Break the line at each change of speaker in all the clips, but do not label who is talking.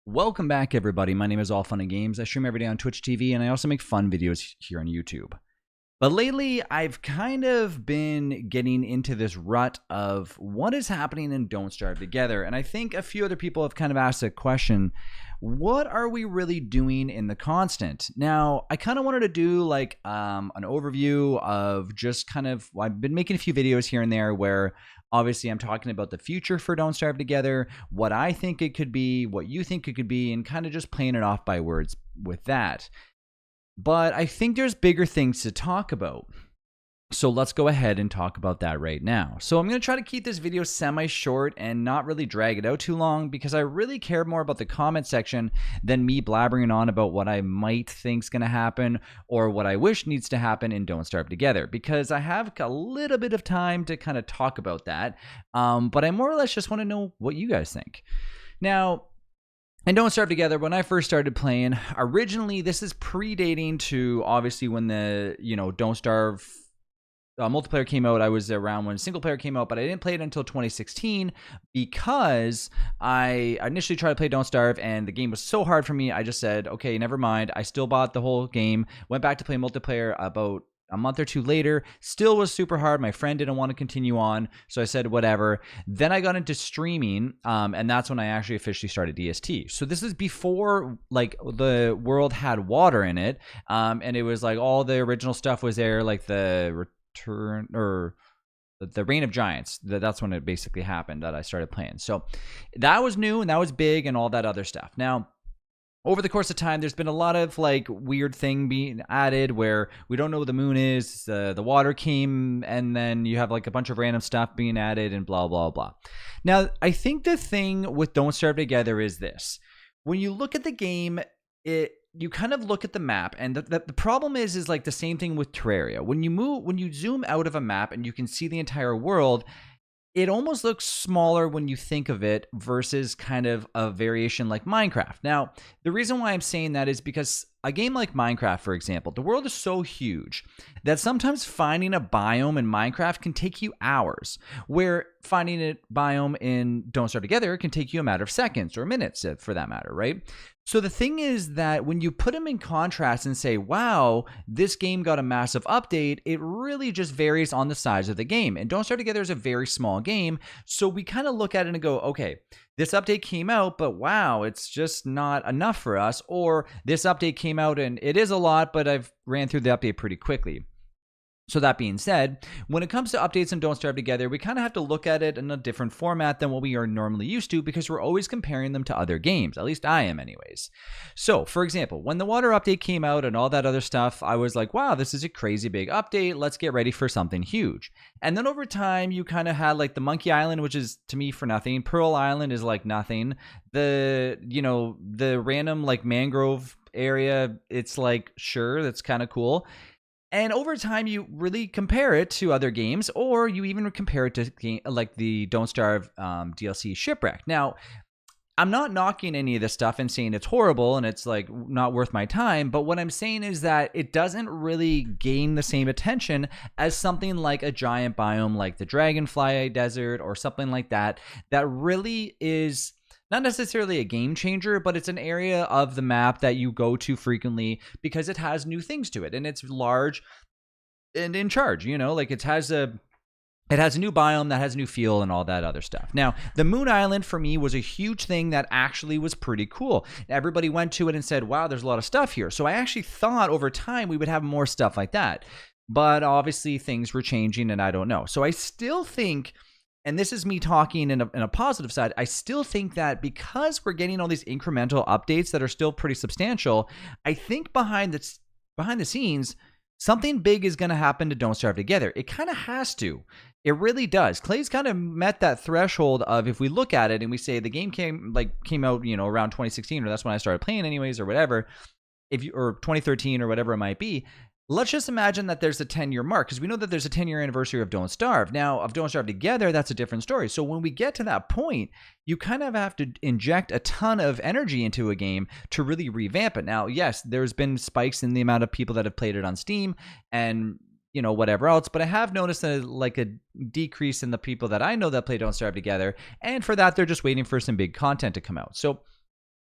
Welcome back, everybody. My name is All Fun and Games. I stream every day on Twitch TV, and I also make fun videos here on YouTube. But lately, I've kind of been getting into this rut of what is happening in Don't Starve Together. And I think a few other people have kind of asked a question. What are we really doing in the constant? Now, I kind of wanted to do like an overview of just kind of, I've been making a few videos here and there where obviously I'm talking about the future for Don't Starve Together, what I think it could be, what you think it could be, and kind of just playing it off by words with that. But I think there's bigger things to talk about. So let's go ahead and talk about that right now. So I'm going to try to keep this video semi-short and not really drag it out too long because I really care more about the comment section than me blabbering on about what I might think's going to happen or what I wish needs to happen in Don't Starve Together, because I have a little bit of time to kind of talk about that. But I more or less just want to know what you guys think. Now, and Don't Starve Together, when I first started playing, originally, this is predating to obviously when the, Don't Starve multiplayer came out. I was around when single player came out, but I didn't play it until 2016 because I initially tried to play Don't Starve and the game was so hard for me. I just said, okay, never mind. I still bought the whole game, went back to play multiplayer about a month or two later, still was super hard. My friend didn't want to continue on, so I said whatever. Then I got into streaming, and that's when I actually officially started DST. So this is before like the world had water in it, and it was like all the original stuff was there, like the return or the Reign of Giants. That's when it basically happened that I started playing. So that was new and that was big and all that other stuff. Now, over the course of time, there's been a lot of like weird thing being added where we don't know what the moon is. The water came, and then you have like a bunch of random stuff being added and blah, blah, blah. Now, I think the thing with Don't Starve Together is this. When you look at the game, you kind of look at the map, and the problem is like the same thing with Terraria. When you zoom out of a map and you can see the entire world, it almost looks smaller when you think of it versus kind of a variation like Minecraft. Now, the reason why I'm saying that is because a game like Minecraft, for example, the world is so huge that sometimes finding a biome in Minecraft can take you hours, where finding a biome in Don't Starve Together can take you a matter of seconds or minutes, for that matter, right? So the thing is that when you put them in contrast and say, wow, this game got a massive update, it really just varies on the size of the game. And Don't Starve Together is a very small game, so we kind of look at it and go, okay, this update came out, but wow, it's just not enough for us. Or this update came out and it is a lot, but I've ran through the update pretty quickly. So that being said, when it comes to updates in Don't Starve Together, we kind of have to look at it in a different format than what we are normally used to because we're always comparing them to other games. At least I am anyways. So, for example, when the water update came out and all that other stuff, I was like, wow, this is a crazy big update. Let's get ready for something huge. And then over time, you kind of had like the Monkey Island, which is to me for nothing. Pearl Island is like nothing. The random like mangrove area, it's like, sure, that's kind of cool. And over time, you really compare it to other games, or you even compare it to like the Don't Starve DLC Shipwreck. Now, I'm not knocking any of this stuff and saying it's horrible and it's like not worth my time, but what I'm saying is that it doesn't really gain the same attention as something like a giant biome like the Dragonfly Desert or something like that, that really is not necessarily a game changer, but it's an area of the map that you go to frequently because it has new things to it and it's large and in charge, like it has a new biome that has a new feel and all that other stuff. Now, the Moon Island for me was a huge thing that actually was pretty cool. Everybody went to it and said, wow, there's a lot of stuff here. So I actually thought over time we would have more stuff like that. But obviously things were changing and I don't know. So I still think, and this is me talking in a positive side, I still think that because we're getting all these incremental updates that are still pretty substantial, I think behind the scenes, something big is going to happen to Don't Starve Together. It kind of has to. It really does. Clay's kind of met that threshold of, if we look at it and we say the game came out, around 2016, or that's when I started playing anyways, or whatever, or 2013 or whatever it might be. Let's just imagine that there's a 10-year mark, because we know that there's a 10-year anniversary of Don't Starve. Now, of Don't Starve Together, that's a different story. So when we get to that point, you kind of have to inject a ton of energy into a game to really revamp it. Now, yes, there's been spikes in the amount of people that have played it on Steam and whatever else, but I have noticed a decrease in the people that I know that play Don't Starve Together, and for that, they're just waiting for some big content to come out. So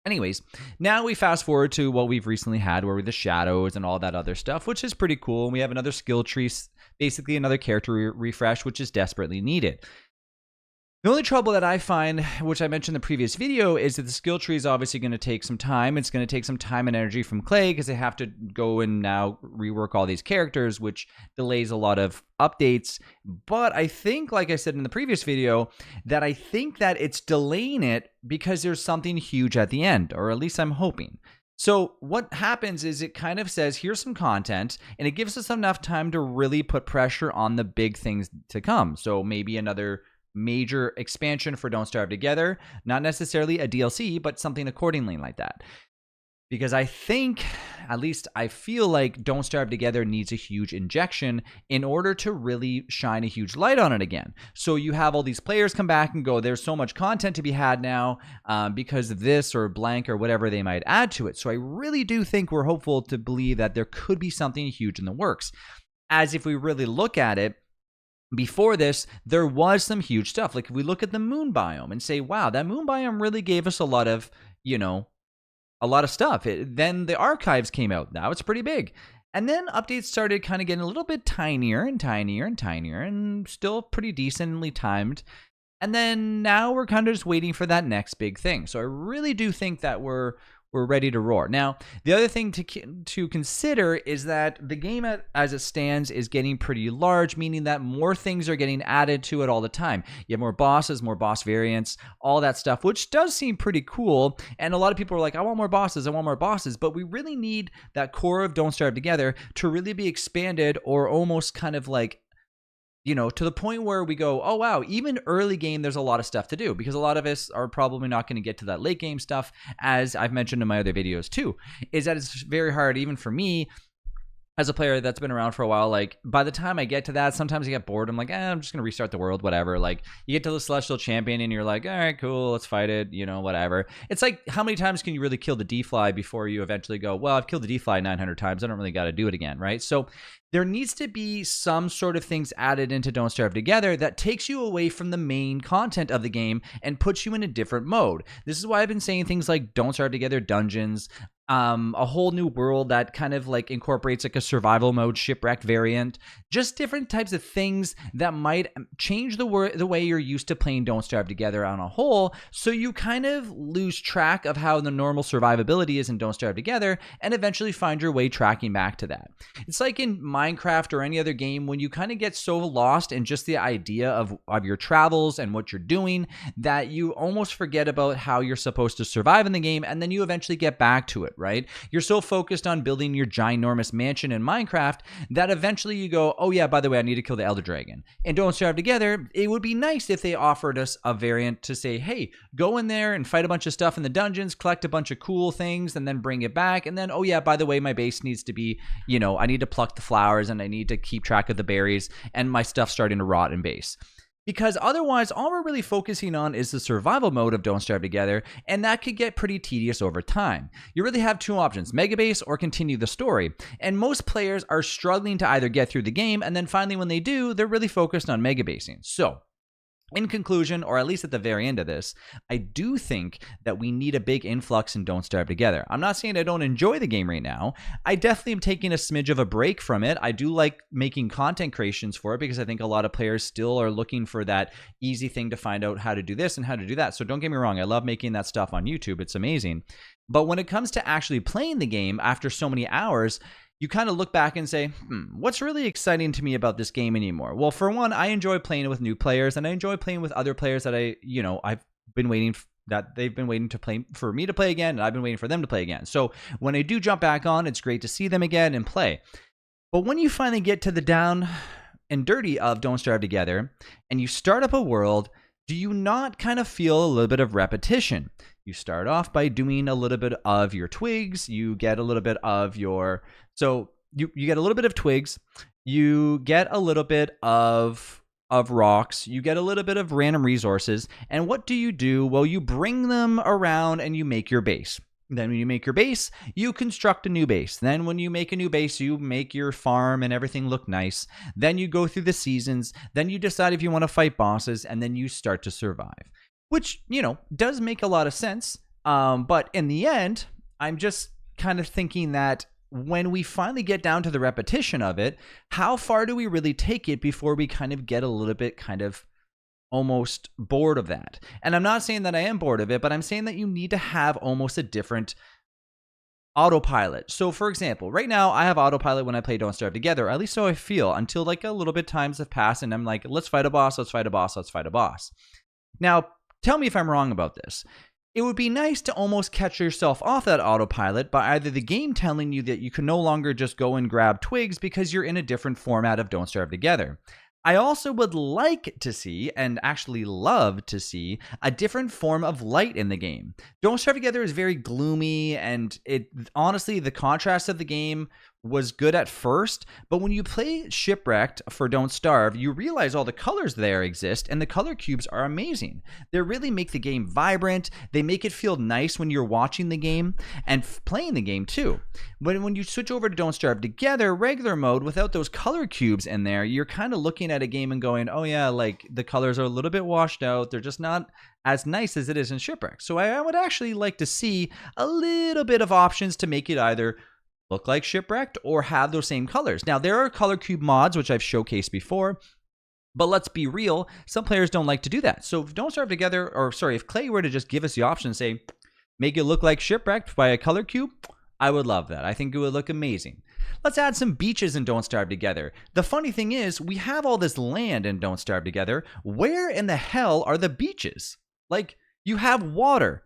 Anyways, now we fast forward to what we've recently had, where we're the shadows and all that other stuff, which is pretty cool. And we have another skill tree, basically another character refresh, which is desperately needed. The only trouble that I find, which I mentioned in the previous video, is that the skill tree is obviously going to take some time. It's going to take some time and energy from Clay because they have to go and now rework all these characters, which delays a lot of updates. But I think, like I said in the previous video, that I think that it's delaying it because there's something huge at the end, or at least I'm hoping. So what happens is it kind of says, here's some content, and it gives us enough time to really put pressure on the big things to come. So maybe another major expansion for Don't Starve Together, not necessarily a DLC, but something accordingly like that. Because I think, at least I feel like Don't Starve Together needs a huge injection in order to really shine a huge light on it again. So you have all these players come back and go, there's so much content to be had now because of this or blank or whatever they might add to it. So I really do think we're hopeful to believe that there could be something huge in the works. As if we really look at it, before this, there was some huge stuff. Like if we look at the moon biome and say, wow, that moon biome really gave us a lot of, a lot of stuff. Then the archives came out. Now it's pretty big. And then updates started kind of getting a little bit tinier and tinier and tinier and still pretty decently timed. And then now we're kind of just waiting for that next big thing. So I really do think that we're ready to roar. Now, the other thing to consider is that the game as it stands is getting pretty large, meaning that more things are getting added to it all the time. You have more bosses, more boss variants, all that stuff, which does seem pretty cool. And a lot of people are like, I want more bosses, but we really need that core of Don't Starve Together to really be expanded, or almost kind of like, to the point where we go, oh, wow, even early game, there's a lot of stuff to do, because a lot of us are probably not going to get to that late game stuff, as I've mentioned in my other videos too, is that it's very hard, even for me, as a player that's been around for a while. Like by the time I get to that, sometimes I get bored. I'm like, I'm just going to restart the world, whatever. Like you get to the Celestial Champion and you're like, all right, cool, let's fight it, whatever. It's like, how many times can you really kill the D-Fly before you eventually go, well, I've killed the D-Fly 900 times. I don't really got to do it again, right? So there needs to be some sort of things added into Don't Starve Together that takes you away from the main content of the game and puts you in a different mode. This is why I've been saying things like Don't Starve Together dungeons, a whole new world that kind of like incorporates like a survival mode shipwrecked variant, just different types of things that might change the way you're used to playing Don't Starve Together on a whole, so you kind of lose track of how the normal survivability is in Don't Starve Together and eventually find your way tracking back to that. It's like in Minecraft or any other game when you kind of get so lost in just the idea of your travels and what you're doing that you almost forget about how you're supposed to survive in the game, and then you eventually get back to it, right? You're so focused on building your ginormous mansion in Minecraft that eventually you go, oh yeah, by the way, I need to kill the Elder Dragon. And Don't Starve Together, it would be nice if they offered us a variant to say, hey, go in there and fight a bunch of stuff in the dungeons, collect a bunch of cool things, and then bring it back. And then, oh yeah, by the way, my base needs to be, I need to pluck the flowers and I need to keep track of the berries, and my stuff's starting to rot in base. Because otherwise, all we're really focusing on is the survival mode of Don't Starve Together, and that could get pretty tedious over time. You really have two options, mega base or continue the story. And most players are struggling to either get through the game, and then finally when they do, they're really focused on mega basing. So, in conclusion, or at least at the very end of this, I do think that we need a big influx in Don't Starve Together. I'm not saying I don't enjoy the game right now. I definitely am taking a smidge of a break from it. I do like making content creations for it because I think a lot of players still are looking for that easy thing to find out how to do this and how to do that. So don't get me wrong, I love making that stuff on YouTube. It's amazing. But when it comes to actually playing the game after so many hours, you kind of look back and say, what's really exciting to me about this game anymore? Well, for one, I enjoy playing with new players, and I enjoy playing with other players that I've been waiting that they've been waiting to play for me to play again, and I've been waiting for them to play again. So when I do jump back on, it's great to see them again and play. But when you finally get to the down and dirty of Don't Starve Together, and you start up a world, do you not kind of feel a little bit of repetition? You start off by doing a little bit of your twigs. You get a little bit of your... So you get a little bit of twigs. You get a little bit of rocks. You get a little bit of random resources. And what do? Well, you bring them around and you make your base. Then when you make your base, you construct a new base. Then when you make a new base, you make your farm and everything look nice. Then you go through the seasons. Then you decide if you want to fight bosses, and then you start to survive. Which, does make a lot of sense. But in the end, I'm just kind of thinking that when we finally get down to the repetition of it, how far do we really take it before we kind of get a little bit kind of almost bored of that? And I'm not saying that I am bored of it, but I'm saying that you need to have almost a different autopilot. So for example, right now I have autopilot when I play Don't Starve Together, at least so I feel, until like a little bit times have passed and I'm like, let's fight a boss, let's fight a boss, let's fight a boss. Now, tell me if I'm wrong about this. It would be nice to almost catch yourself off that autopilot by either the game telling you that you can no longer just go and grab twigs because you're in a different format of Don't Starve Together. I also would like to see, and actually love to see, a different form of light in the game. Don't Starve Together is very gloomy, and honestly, the contrast of the game was good at first, but when you play Shipwrecked for Don't Starve, you realize all the colors there exist, and the color cubes are amazing. They really make the game vibrant. They make it feel nice when you're watching the game and playing the game too. When you switch over to Don't Starve Together, regular mode, without those color cubes in there, you're kind of looking at a game and going, oh yeah, like the colors are a little bit washed out. They're just not as nice as it is in Shipwreck. So I would actually like to see a little bit of options to make it either look like Shipwrecked or have those same colors. Now, there are color cube mods, which I've showcased before, but let's be real, some players don't like to do that. So if Don't Starve Together, or sorry, if Clay were to just give us the option and say, make it look like Shipwrecked by a color cube, I would love that. I think it would look amazing. Let's add some beaches in Don't Starve Together. The funny thing is, we have all this land in Don't Starve Together. Where in the hell are the beaches? Like, you have water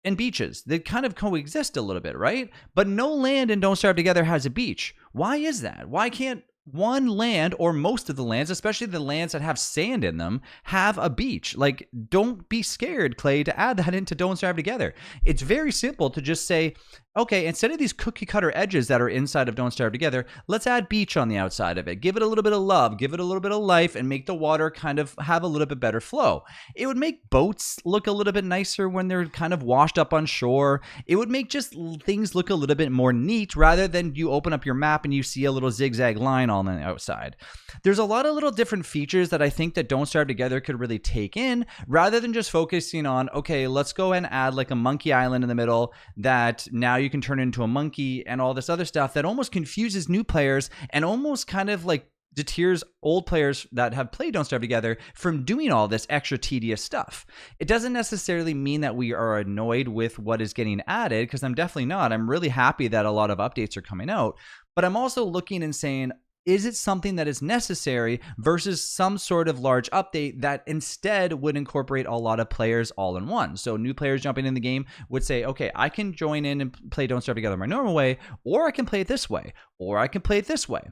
and beaches. They kind of coexist a little bit, right? But no land in Don't Starve Together has a beach. Why is that? Why can't one land, or most of the lands, especially the lands that have sand in them, have a beach? Like, don't be scared, Clay, to add that into Don't Starve Together. It's very simple to just say, okay, instead of these cookie cutter edges that are inside of Don't Starve Together, let's add beach on the outside of it. Give it a little bit of love, give it a little bit of life, and make the water kind of have a little bit better flow. It would make boats look a little bit nicer when they're kind of washed up on shore. It would make just things look a little bit more neat rather than you open up your map and you see a little zigzag line on the outside. There's a lot of little different features that I think that Don't Starve Together could really take in, rather than just focusing on, okay, let's go and add like a monkey island in the middle that now you can turn into a monkey and all this other stuff that almost confuses new players and almost kind of like deters old players that have played Don't Starve Together from doing all this extra tedious stuff. It doesn't necessarily mean that we are annoyed with what is getting added, because I'm definitely not. I'm really happy that a lot of updates are coming out, but I'm also looking and saying, is it something that is necessary versus some sort of large update that instead would incorporate a lot of players all in one? So new players jumping in the game would say, okay, I can join in and play Don't Starve Together my normal way, or I can play it this way, or I can play it this way.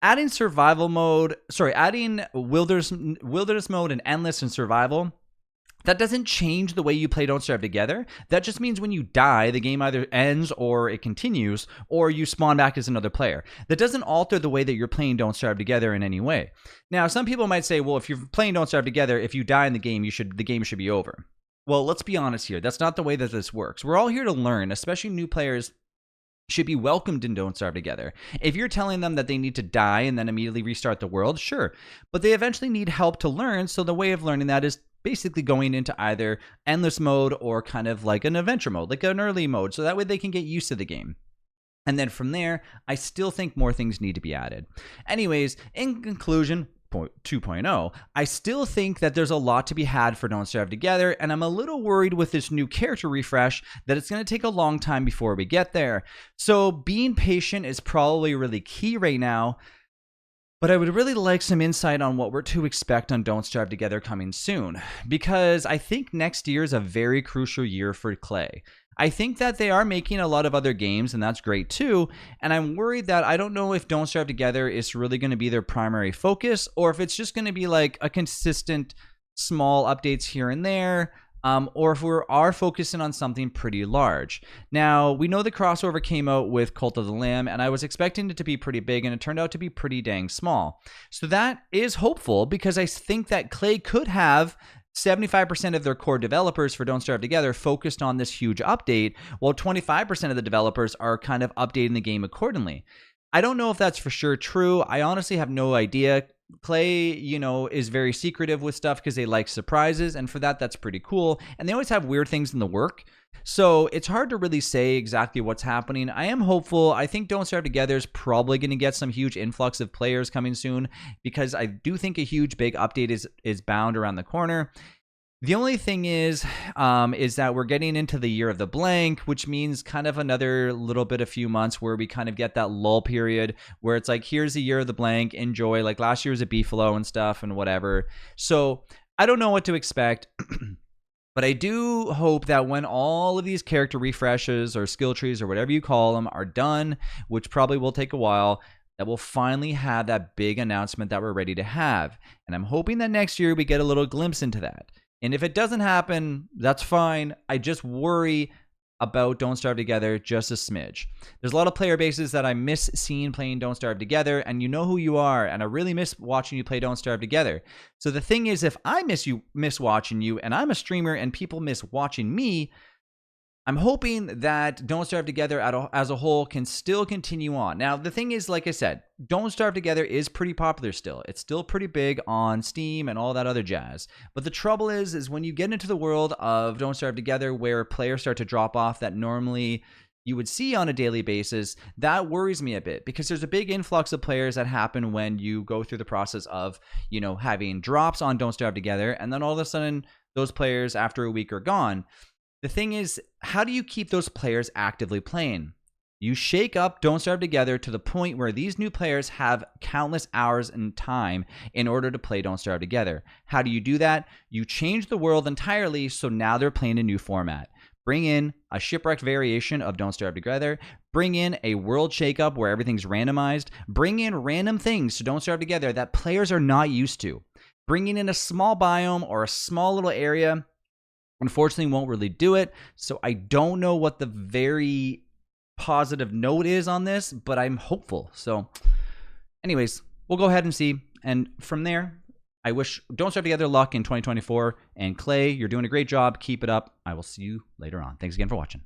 Adding survival mode, adding wilderness mode and endless and survival, that doesn't change the way you play Don't Starve Together. That just means when you die, the game either ends or it continues, or you spawn back as another player. That doesn't alter the way that you're playing Don't Starve Together in any way. Now, some people might say, well, if you're playing Don't Starve Together, if you die in the game, the game should be over. Well, let's be honest here. That's not the way that this works. We're all here to learn, especially new players should be welcomed in Don't Starve Together. If you're telling them that they need to die and then immediately restart the world, sure. But they eventually need help to learn, so the way of learning that is basically going into either endless mode or kind of like an adventure mode, like an early mode, so that way they can get used to the game. And then from there, I still think more things need to be added. Anyways, in conclusion, 2.0, I still think that there's a lot to be had for Don't Starve Together, and I'm a little worried with this new character refresh that it's going to take a long time before we get there. So being patient is probably really key right now, but I would really like some insight on what we're to expect on Don't Starve Together coming soon, because I think next year is a very crucial year for Clay. I think that they are making a lot of other games, and that's great too, and I'm worried that I don't know if Don't Starve Together is really going to be their primary focus, or if it's just going to be like a consistent small updates here and there, or if we are focusing on something pretty large. Now, we know the crossover came out with Cult of the Lamb, and I was expecting it to be pretty big, and it turned out to be pretty dang small. So that is hopeful, because I think that Clay could have 75% of their core developers for Don't Starve Together focused on this huge update, while 25% of the developers are kind of updating the game accordingly. I don't know if that's for sure true. I honestly have no idea. Clay, you know, is very secretive with stuff because they like surprises, and for that, that's pretty cool. And they always have weird things in the work. So it's hard to really say exactly what's happening. I am hopeful. I think Don't Starve Together is probably going to get some huge influx of players coming soon, because I do think a huge big update is bound around the corner. The only thing is that we're getting into the year of the blank, which means kind of another little bit, a few months where we kind of get that lull period where it's like, here's the year of the blank, enjoy. Like last year was a beefalo and stuff and whatever. So I don't know what to expect. But I do hope that when all of these character refreshes or skill trees or whatever you call them are done, which probably will take a while, that we'll finally have that big announcement that we're ready to have. And I'm hoping that next year we get a little glimpse into that. And if it doesn't happen, that's fine. I just worry about Don't Starve Together just a smidge. There's a lot of player bases that I miss seeing playing Don't Starve Together, and you know who you are, and I really miss watching you play Don't Starve Together. So the thing is, if I miss watching you, and I'm a streamer and people miss watching me, I'm hoping that Don't Starve Together as a whole can still continue on. Now, the thing is, like I said, Don't Starve Together is pretty popular still. It's still pretty big on Steam and all that other jazz. But the trouble is when you get into the world of Don't Starve Together, where players start to drop off that normally you would see on a daily basis, that worries me a bit, because there's a big influx of players that happen when you go through the process of, you know, having drops on Don't Starve Together, and then all of a sudden those players after a week are gone. The thing is, how do you keep those players actively playing? You shake up Don't Starve Together to the point where these new players have countless hours in time in order to play Don't Starve Together. How do you do that? You change the world entirely, so now they're playing a new format. Bring in a shipwrecked variation of Don't Starve Together. Bring in a world shakeup where everything's randomized. Bring in random things to Don't Starve Together that players are not used to. Bringing in a small biome or a small little area, unfortunately, won't really do it. So I don't know what the very positive note is on this, but I'm hopeful. So anyways, we'll go ahead and see. And from there, I wish Don't Starve Together luck in 2024. And Clay, you're doing a great job. Keep it up. I will see you later on. Thanks again for watching.